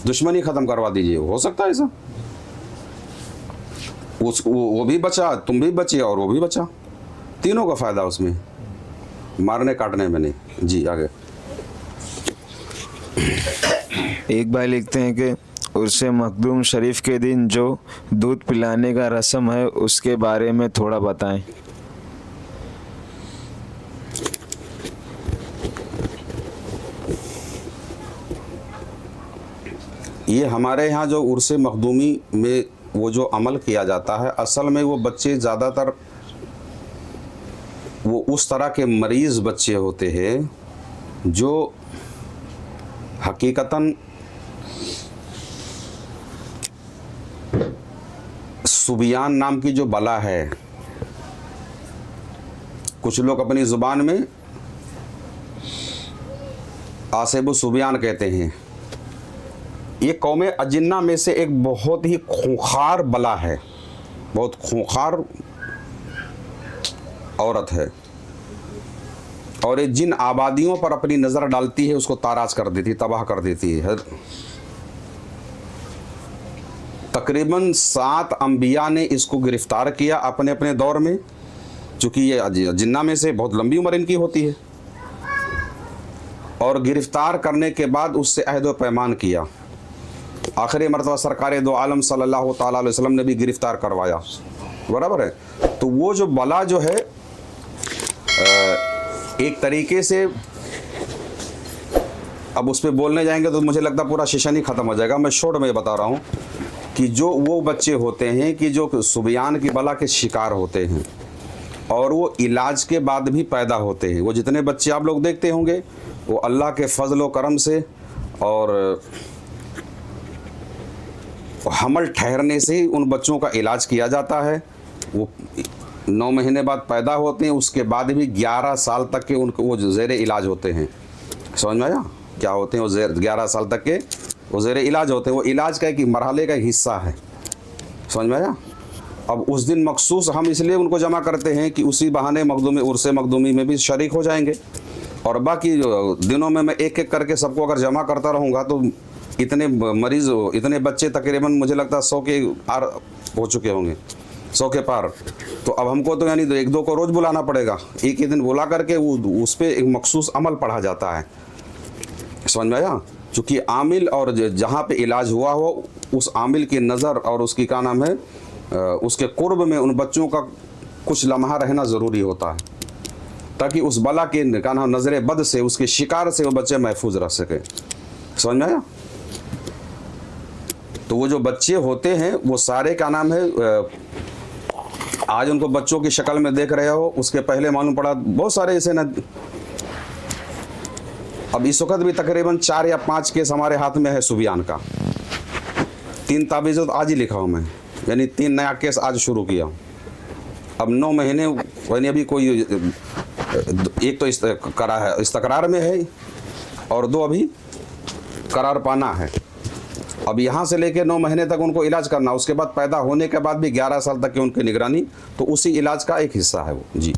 दुश्मनी ख़त्म करवा दीजिए, हो सकता है ऐसा? वो भी बचा, तुम भी बचे और वो भी बचा, तीनों का फ़ायदा उसमें, मारने काटने में नहीं। जी आगे। एक भाई लिखते हैं कि उर्से मखदूम शरीफ के दिन जो दूध पिलाने का रस्म है उसके बारे में थोड़ा बताएं। ये हमारे यहाँ जो उर्से मखदूमी में वो जो अमल किया जाता है, असल में वो बच्चे ज़्यादातर वो उस तरह के मरीज़ बच्चे होते हैं जो हकीकतन सुबियान नाम की जो बला है, कुछ लोग अपनी ज़ुबान में आसेबु सुबियान कहते हैं। ये कौम अजिन्ना में से एक बहुत ही खूंखार बला है, बहुत खूंखार औरत है, और ये जिन आबादियों पर अपनी नज़र डालती है उसको ताराज कर देती, तबाह कर देती है। तकरीबन 7 अंबिया ने इसको गिरफ़्तार किया अपने अपने दौर में, चूँकि ये जिन्ना में से बहुत लंबी उम्र इनकी होती है, और गिरफ़्तार करने के बाद उससे अहद व पैमान किया। आखिरी मरतबा सरकार दो आलम सल्लल्लाहु ताला अलैहि वसल्लम ने भी गिरफ़्तार करवाया, बराबर है। तो वो जो बला जो है एक तरीके से, अब उस पर बोलने जाएंगे तो मुझे लगता है पूरा सेशन ही ख़त्म हो जाएगा। मैं शॉर्ट में बता रहा हूँ कि जो वो बच्चे होते हैं कि जो सुबियान की बला के शिकार होते हैं और वो इलाज के बाद भी पैदा होते हैं, वो जितने बच्चे आप लोग देखते होंगे वो अल्लाह के फजल व करम से और हमल ठहरने से ही उन बच्चों का इलाज किया जाता है। वो 9 महीने बाद पैदा होते हैं, उसके बाद भी 11 साल तक के उनको वो ज़ेर इलाज होते हैं। समझ में आया क्या होते हैं वो 11 साल तक के वो ज़ेर इलाज होते हैं। वो इलाज का एक मरहले का हिस्सा है, समझ में आया। अब उस दिन मखसूस हम इसलिए उनको जमा करते हैं कि उसी बहाने मखदूमी उर्से मखदूमी में भी शरीक हो जाएंगे, और बाकी दिनों में मैं एक एक करके सबको अगर जमा करता रहूँगा तो इतने मरीज़, इतने बच्चे तकरीबन मुझे लगता है 100 के पार हो चुके होंगे, 100 के पार। तो अब हमको तो यानी 1-2 को रोज़ बुलाना पड़ेगा, एक ही दिन बुला करके वो उस पर एक मखसूस अमल पढ़ा जाता है। समझ में आया। चूँकि आमिल और जहाँ पे इलाज हुआ हो उस आमिल की नज़र और उसकी क्या नाम है उसके कुर्ब में उन बच्चों का कुछ लम्हा रहना ज़रूरी होता है, ताकि उस बला के क्या नाम नज़र बद से, उसके शिकार से वो बच्चे महफूज रह सके। समझ में आया। तो वो जो बच्चे होते हैं वो सारे क्या नाम है, आज उनको बच्चों की शक्ल में देख रहे हो, उसके पहले मालूम पड़ा बहुत सारे ऐसे न। अब इस वक्त भी तकरीबन 4 या 5 केस हमारे हाथ में है सुबियान का। 3 ताबीज़ तो आज ही लिखा हूँ मैं, यानी 3 नया केस आज शुरू किया हूँ। अब 9 महीने यानी अभी कोई एक तो इस्तकरार में है और 2 अभी करार पाना है। अब यहाँ से लेके 9 महीने तक उनको इलाज करना, उसके बाद पैदा होने के बाद भी 11 साल तक की उनकी निगरानी, तो उसी इलाज का एक हिस्सा है वो। जी।